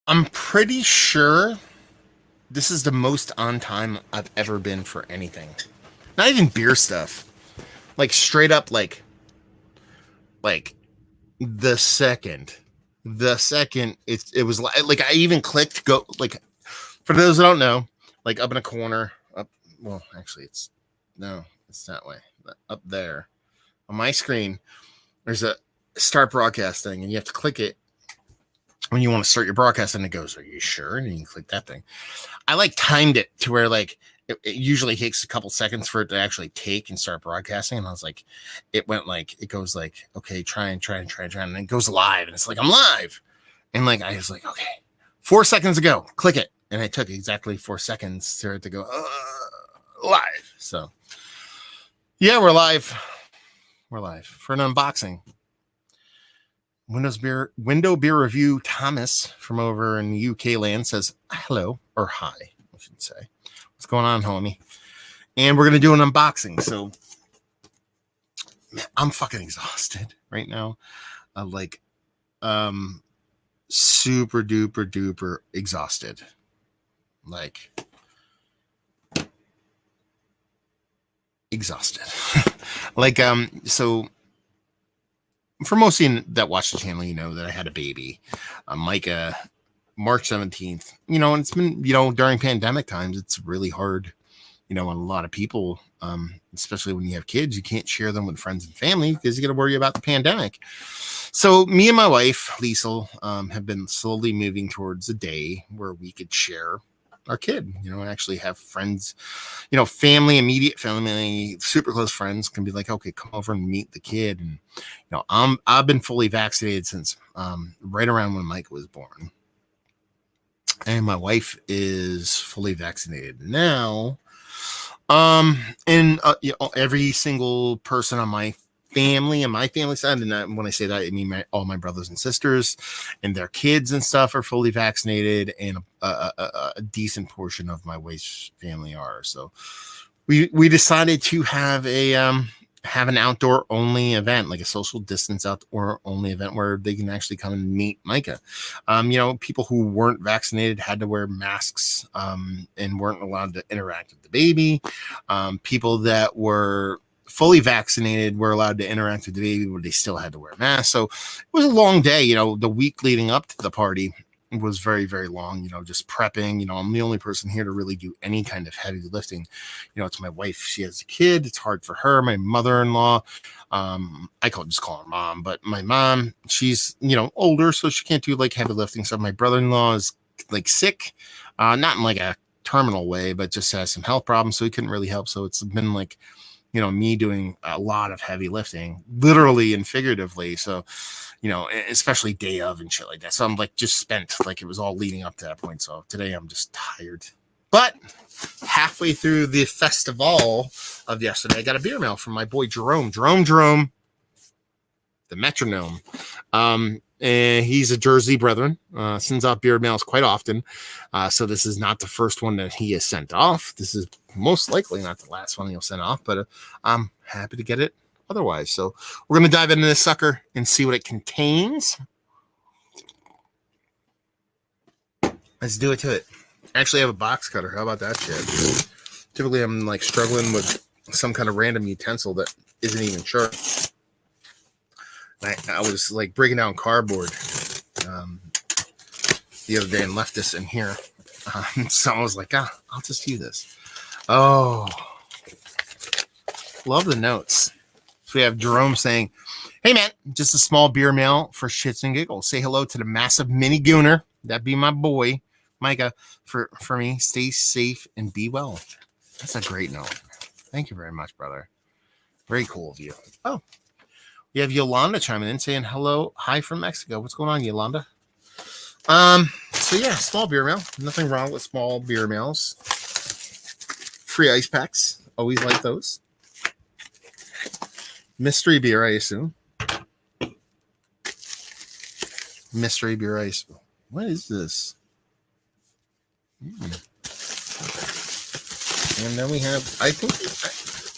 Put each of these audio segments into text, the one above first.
I'm pretty sure this is the most on time I've ever been for anything. Not even beer stuff. Like straight up, like the second, it was like I even clicked go like for those that don't know, like up in a corner up. Well, actually, it's that way up there on my screen. There's a start broadcast thing, and you have to click it when you want to start your broadcast, and it goes, "Are you sure?" And you can click that thing. I like timed it to where like it usually takes a couple seconds for it to actually take and start broadcasting. And I was like, it goes like, okay, try, and then it goes live, and it's like I'm live, and like I was like, okay, 4 seconds ago, click it, and it took exactly 4 seconds for it to go live. So yeah, we're live for an unboxing. Window Beer Review Thomas from over in UK land says hello, or hi, I should say. What's going on, homie? And we're going to do an unboxing. So, man, I'm fucking exhausted right now. Super duper duper exhausted. Like, exhausted. So for most of you that watch the channel, you know that I had a baby, Micah, March 17th. And it's been, during pandemic times, it's really hard, and a lot of people, especially when you have kids, you can't share them with friends and family because you got to worry about the pandemic. So me and my wife, Liesel, have been slowly moving towards a day where we could share our kid, and actually have friends, family, immediate family, super close friends can be like, okay, come over and meet the kid. And, I've been fully vaccinated since right around when Mike was born. And my wife is fully vaccinated now. And every single person on my family and my family side, and when I say that, I mean all my brothers and sisters and their kids and stuff are fully vaccinated, and a decent portion of my wife's family are. So we decided to have an outdoor only event, like a social distance outdoor only event where they can actually come and meet Micah. People who weren't vaccinated had to wear masks and weren't allowed to interact with the baby. People that were fully vaccinated were allowed to interact with the baby, but they still had to wear masks. So it was a long day. The week leading up to the party was very, very long, just prepping. I'm the only person here to really do any kind of heavy lifting. It's my wife. She has a kid. It's hard for her. My mother-in-law, I just call her mom, but my mom, she's, older, so she can't do like heavy lifting. So my brother-in-law is like sick, not in like a terminal way, but just has some health problems. So he couldn't really help. So it's been like, me doing a lot of heavy lifting, literally and figuratively. So, especially day of and shit like that. So I'm like just spent, like it was all leading up to that point. So today I'm just tired. But halfway through the festival of yesterday, I got a beer mail from my boy Jerome, the metronome. And he's a Jersey brethren, sends out beer mails quite often. So this is not the first one that he has sent off. This is most likely not the last one he'll send off, but I'm happy to get it otherwise. So we're going to dive into this sucker and see what it contains. Let's do it to it. Actually, I have a box cutter. How about that shit? Typically, I'm like struggling with some kind of random utensil that isn't even sharp. I was like breaking down cardboard the other day and left this in here. So I was like, I'll just use this. Oh, love the notes. So we have Jerome saying, hey, man, just a small beer mail for shits and giggles. Say hello to the massive mini gooner. That'd be my boy, Micah. For me, stay safe and be well. That's a great note. Thank you very much, brother. Very cool of you. Oh, we have Yolanda chiming in saying hello. Hi from Mexico. What's going on, Yolanda? So yeah, small beer mail. Nothing wrong with small beer mails. Free ice packs. Always like those. Mystery beer, I assume. Mystery beer ice. What is this? And then we have, I think,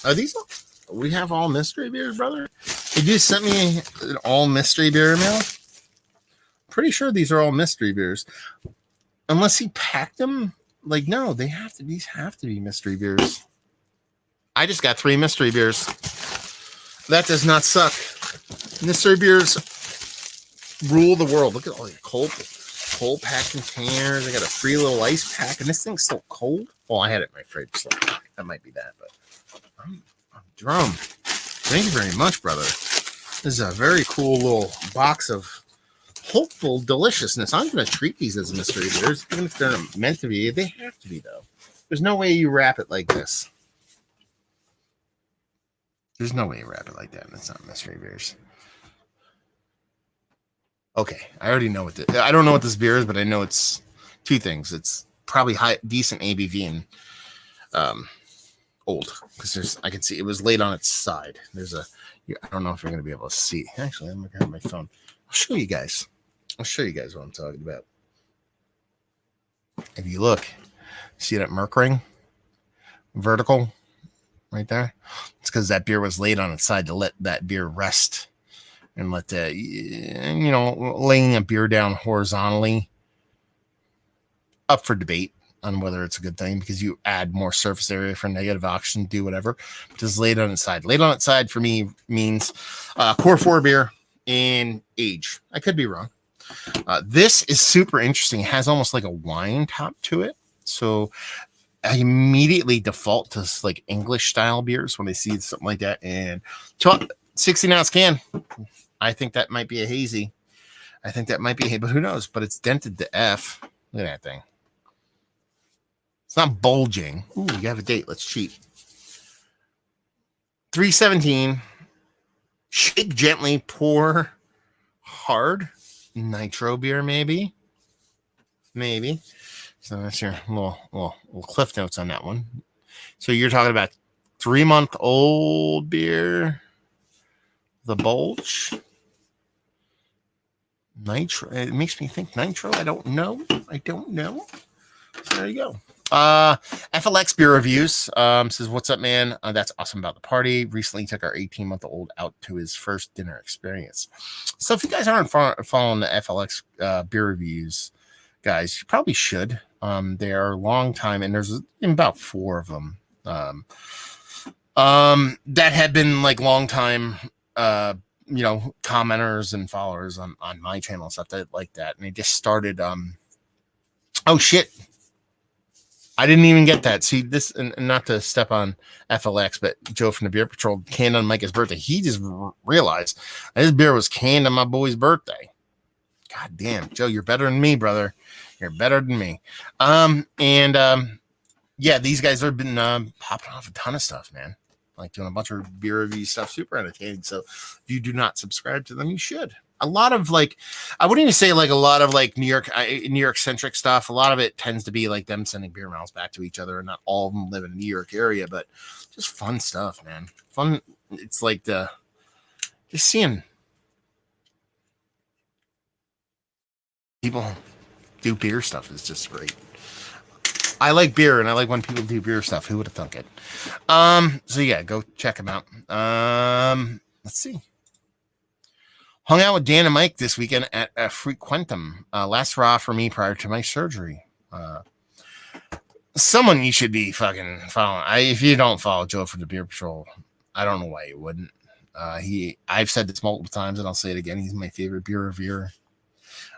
are these all? We have all mystery beers, brother? Did you send me an all mystery beer mail? Pretty sure these are all mystery beers. unless he packed them. Like, no, these have to be mystery beers. I just got 3 mystery beers. That does not suck. Mystery beers rule the world. Look at all the cold pack containers. I got a free little ice pack, and this thing's still cold. Well, I had it in my fridge, so that might be that. But I'm Jerome. Thank you very much, brother. This is a very cool little box of hopeful deliciousness. I'm going to treat these as mystery beers, even if they're not meant to be. They have to be, though. There's no way you wrap it like this. There's no way you wrap it like that, and it's not mystery beers. Okay, I already know what I don't know what this beer is, but I know it's 2 things. It's probably decent ABV and old, because I can see it was laid on its side. I don't know if you're going to be able to see. Actually, I'm going to grab my phone. I'll show you guys what I'm talking about. If you look, see that Merc ring? Vertical right there? It's because that beer was laid on its side to let that beer rest and let laying a beer down horizontally up for debate on whether it's a good thing, because you add more surface area for negative oxygen, do whatever. Just laid on its side. Laid on its side for me means core 4 beer and age. I could be wrong. This is super interesting. It has almost like a wine top to it. So I immediately default to like English style beers when I see something like that. And 16-ounce can. I think that might be a hazy. But who knows? But it's dented to F. Look at that thing. It's not bulging. Ooh, you have a date. Let's cheat. 317. Shake gently, pour hard. Nitro beer, maybe. So that's your little cliff notes on that one. So you're talking about 3-month-old beer. The bulge. Nitro. It makes me think nitro. I don't know. So there you go. FLX beer reviews says, what's up, man? That's awesome about the party. Recently took our 18-month-old out to his first dinner experience. So if you guys aren't following the FLX beer reviews, guys, you probably should. They are a long time, and there's about 4 of them that have been like long time commenters and followers on my channel and stuff like that. And they just started oh shit, I didn't even get that. See this, and not to step on FLX, but Joe from the Beer Patrol canned on Micah's birthday. He just realized his beer was canned on my boy's birthday. God damn, Joe, you're better than me, brother. You're better than me. Yeah, these guys have been popping off a ton of stuff, man. Like doing a bunch of beer review stuff, super entertaining. So if you do not subscribe to them, you should. A lot of like, I wouldn't even say like a lot of like New York centric stuff. A lot of it tends to be like them sending beer miles back to each other, and not all of them live in the New York area, but just fun stuff, man. Fun. It's like just seeing people do beer stuff is just great. I like beer, and I like when people do beer stuff. Who would have thunk it? So yeah, go check them out. Let's see. Hung out with Dan and Mike this weekend at Frequentum. Last raw for me prior to my surgery. Someone you should be fucking following. If you don't follow Joe from the Beer Patrol, I don't know why you wouldn't. I've said this multiple times, and I'll say it again. He's my favorite beer reviewer.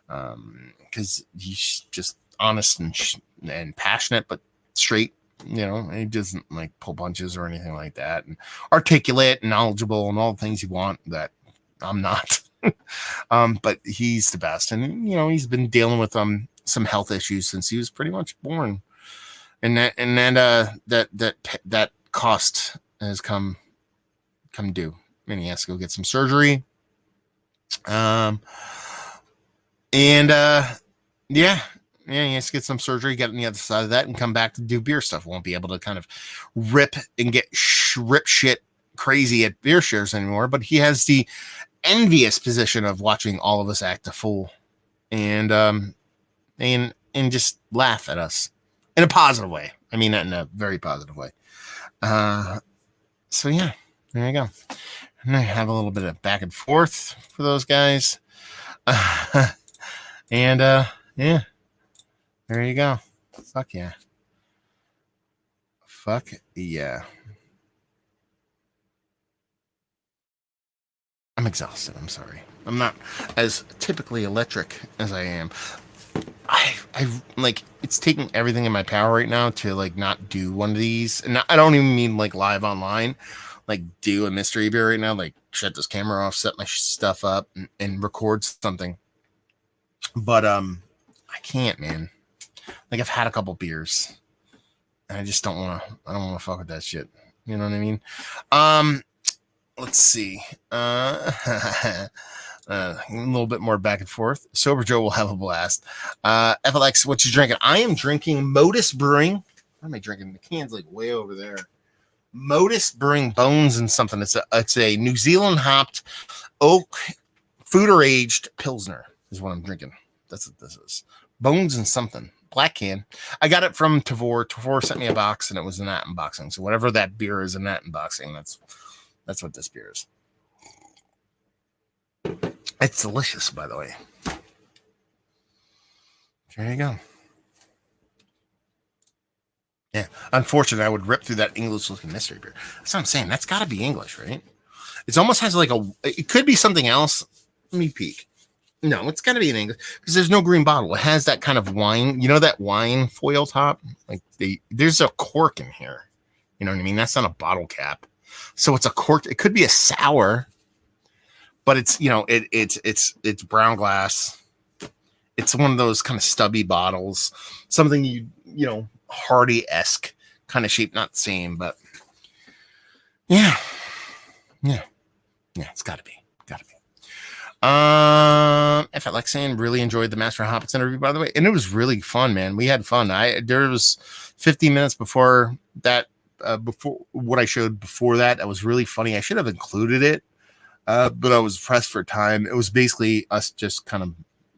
Because he's just honest and passionate, but straight. You know, he doesn't like pull punches or anything like that, and articulate and knowledgeable and all the things you want that I'm not. But he's the best, and you know, he's been dealing with some health issues since he was pretty much born, and that cost has come due, and he has to go get some surgery. He has to get some surgery, get on the other side of that, and come back to do beer stuff. Won't be able to kind of rip and get rip shit crazy at beer shares anymore, but he has the envious position of watching all of us act a fool and just laugh at us in a positive way. I mean that in a very positive way. So yeah, there you go. And I have a little bit of back and forth for those guys. Yeah. There you go. Fuck yeah. Fuck yeah. I'm exhausted. I'm sorry. I'm not as typically electric as I am. I like it's taking everything in my power right now to like not do one of these, and I don't even mean like live online, like do a mystery beer right now, like shut this camera off, set my stuff up, and record something. But I can't, man. Like I've had a couple beers, and I just don't want to. I don't want to fuck with that shit. You know what I mean? Um, let's see. A little bit more back and forth. Sober Joe will have a blast. FLX, what you drinking? I am drinking Modus Brewing. What am I drinking? The can's like way over there. Modus Brewing Bones and something. It's a New Zealand hopped oak foeder aged pilsner is what I'm drinking. That's what this is. Bones and something. Black can. I got it from Tavor. Tavor sent me a box and it was in that unboxing. So whatever that beer is in that unboxing, that's what this beer is. It's delicious, by the way. There you go. Yeah. Unfortunately, I would rip through that English-looking mystery beer. That's what I'm saying. That's got to be English, right? It almost has like it could be something else. Let me peek. No, it's got to be in English because there's no green bottle. It has that kind of wine. You know that wine foil top? Like there's a cork in here. You know what I mean? That's not a bottle cap. So it's a cork. It could be a sour, but it's it's brown glass. It's one of those kind of stubby bottles. Something Hardy-esque kind of shape, not the same, but yeah. It's got to be. If I like saying, really enjoyed the Master Hoppets interview, by the way, and it was really fun, man. We had fun. There was 15 minutes before that, before what I showed before that. That was really funny. I should have included it, but I was pressed for time. It was basically us just kind of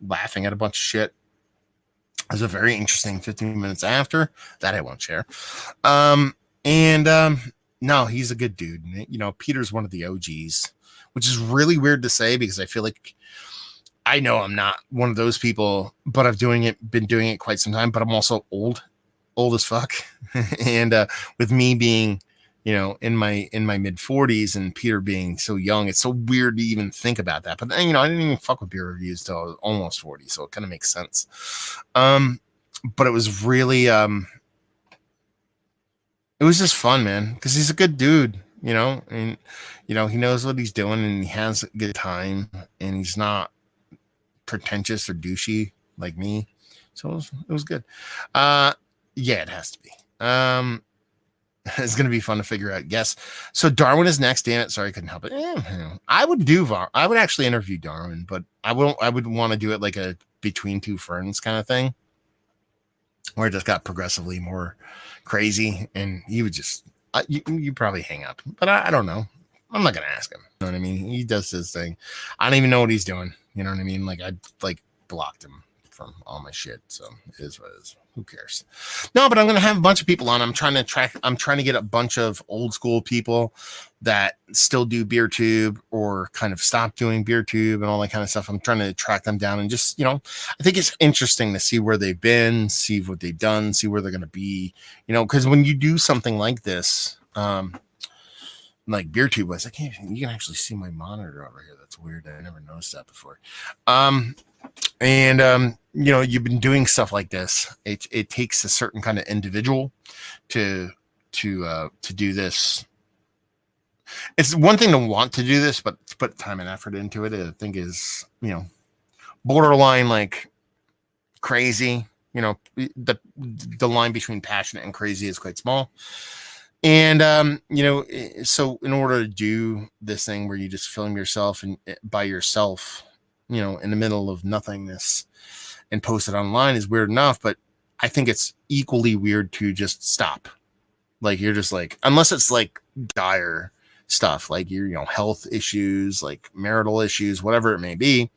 laughing at a bunch of shit. It was a very interesting 15 minutes after that. I won't share. No, he's a good dude. Peter's one of the OGs, which is really weird to say because I feel like I know I'm not one of those people, but I've been doing it quite some time, but I'm also old as fuck. And with me being, in my mid 40s and Peter being so young, it's so weird to even think about that. But then, I didn't even fuck with beer reviews till I was almost 40. So it kind of makes sense. But it was really, it was just fun, man. Cause he's a good dude, and, he knows what he's doing and he has a good time and he's not pretentious or douchey like me. So it was good. Yeah, it has to be. It's going to be fun to figure out. Yes. So Darwin is next. Damn it. Sorry, I couldn't help it. I would actually interview Darwin, but I would want to do it like a between two ferns kind of thing where it just got progressively more crazy and he would just, you probably hang up, but I don't know. I'm not going to ask him. You know what I mean? He does his thing. I don't even know what he's doing. You know what I mean? Like I blocked him from all my shit. So it is what it is. Who cares? No, but I'm going to have a bunch of people on. I'm trying to get a bunch of old school people that still do beer tube or kind of stop doing beer tube and all that kind of stuff. I'm trying to track them down and just, I think it's interesting to see where they've been, see what they've done, see where they're going to be, because when you do something like this, like beer tube was, you can actually see my monitor over here. That's weird. I never noticed that before. You've been doing stuff like this. It takes a certain kind of individual to do this. It's one thing to want to do this, but to put time and effort into it, I think is, borderline like crazy. The line between passionate and crazy is quite small. And, so in order to do this thing where you just film yourself and by yourself, in the middle of nothingness and post it online is weird enough, but I think it's equally weird to just stop. Like, you're just like, unless it's like dire stuff, like your, health issues, like marital issues, whatever it may be.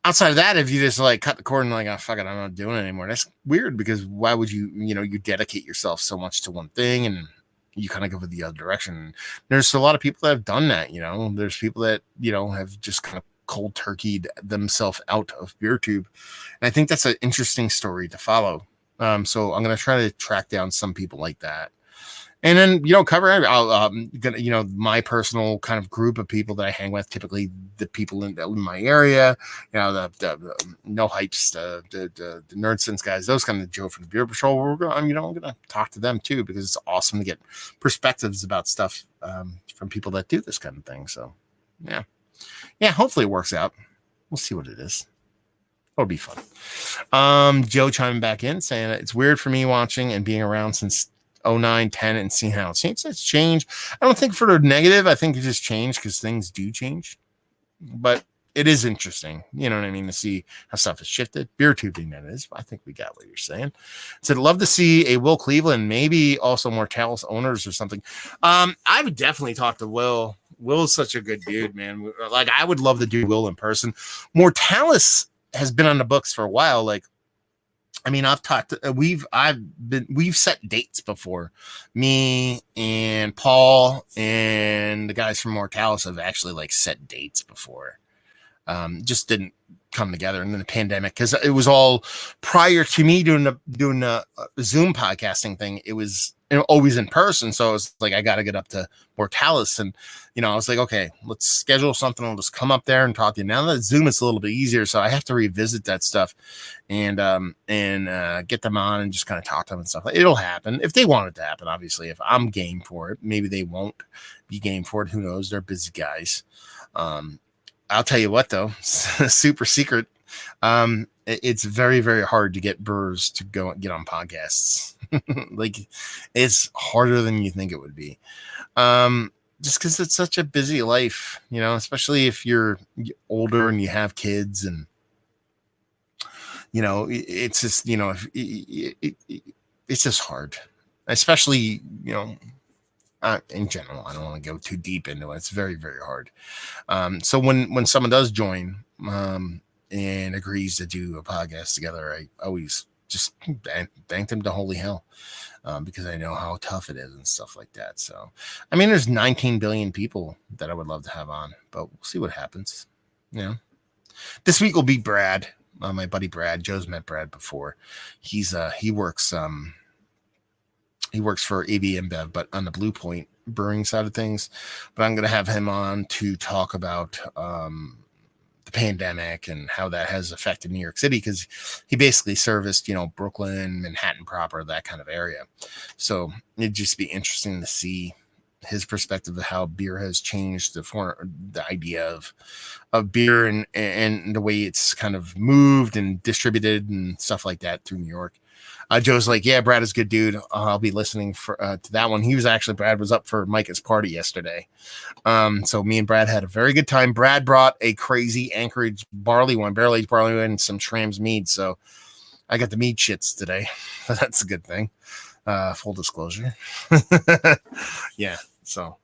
Outside of that, if you just like cut the cord and like, oh, fuck it, I'm not doing it anymore. That's weird because why would you, you dedicate yourself so much to one thing and you kind of go the other direction. There's a lot of people that have done that, There's people that, have just kind of cold turkeyed themselves out of BeerTube. And I think that's an interesting story to follow. So I'm going to try to track down some people like that. And then, cover, my personal kind of group of people that I hang with, typically the people in my area, the No Hypes, the Nerd Sense guys, those kind of Joe from the Beer Patrol. I'm going to talk to them too, because it's awesome to get perspectives about stuff from people that do this kind of thing. So, yeah, hopefully it works out. We'll see what it is. It'll be fun. Joe chiming back in saying it's weird for me watching and being around since 09, 10 and seeing how it's changed. I don't think for the negative. I think it just changed because things do change. But it is interesting, you know what I mean, to see how stuff has shifted. Beer tubing, that is. I think we got what you're saying. Said, love to see a Will Cleveland, maybe also Mortalis owners or something. I would definitely talk to Will. Will is such a good dude, man. Like, I would love to do Will in person. Mortalis has been on the books for a while. Like, I mean, we've set dates before. Me and Paul and the guys from Mortalis have actually like set dates before. Just didn't come together. And then the pandemic, because it was all prior to me doing the Zoom podcasting thing. It was always in person. So I was like, I got to get up to Mortalis. And, I was like, okay, let's schedule something. I'll just come up there and talk to you. Now that Zoom is a little bit easier, so I have to revisit that stuff and get them on and just kind of talk to them and stuff. It'll happen if they want it to happen. Obviously, if I'm game for it, maybe they won't be game for it. Who knows? They're busy guys. I'll tell you what, though, super secret. It's very, very hard to get brewers to get on podcasts. Like, it's harder than you think it would be. Just because it's such a busy life, especially if you're older and you have kids, and it's just it's just hard, especially in general. I don't want to go too deep into it. It's very, very hard. So when someone does join and agrees to do a podcast together, I always just thank them to holy hell, because I know how tough it is and stuff like that. So, I mean, there's 19 billion people that I would love to have on, but we'll see what happens. This week will be Brad, my buddy Brad. Joe's met Brad before. He works for AB InBev, but on the Blue Point brewing side of things. But I'm going to have him on to talk about the pandemic and how that has affected New York City, because he basically serviced, Brooklyn, Manhattan proper, that kind of area. So it'd just be interesting to see his perspective of how beer has changed the idea of beer and the way it's kind of moved and distributed and stuff like that through New York. Joe's like, yeah, Brad is a good dude. I'll be listening to that one. Brad was up for Micah's party yesterday. So me and Brad had a very good time. Brad brought a crazy Anchorage barrel-aged barley wine, and some Schramm's mead. So I got the mead shits today. That's a good thing. Full disclosure. Yeah. So,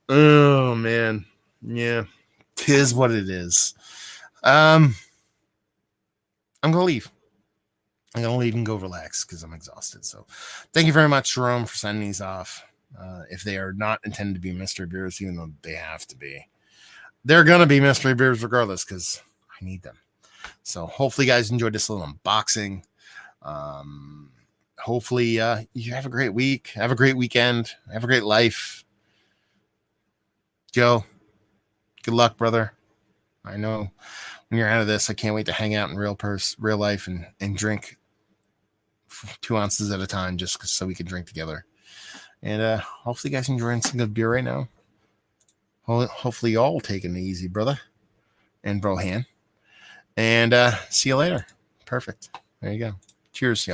oh man. Yeah. 'Tis what it is. I'm going to leave. I'm going to leave and go relax because I'm exhausted. So thank you very much, Jerome, for sending these off. If they are not intended to be mystery beers, even though they have to be, they're going to be mystery beers regardless, because I need them. So hopefully you guys enjoyed this little unboxing. Hopefully you have a great week. Have a great weekend. Have a great life. Joe, good luck, brother. I know when you're out of this, I can't wait to hang out in real life and drink 2 ounces at a time, just so we can drink together. And hopefully you guys enjoying some good beer right now. Hopefully you all taking it easy, brother and brohan. And see you later. Perfect. There you go. Cheers, y'all.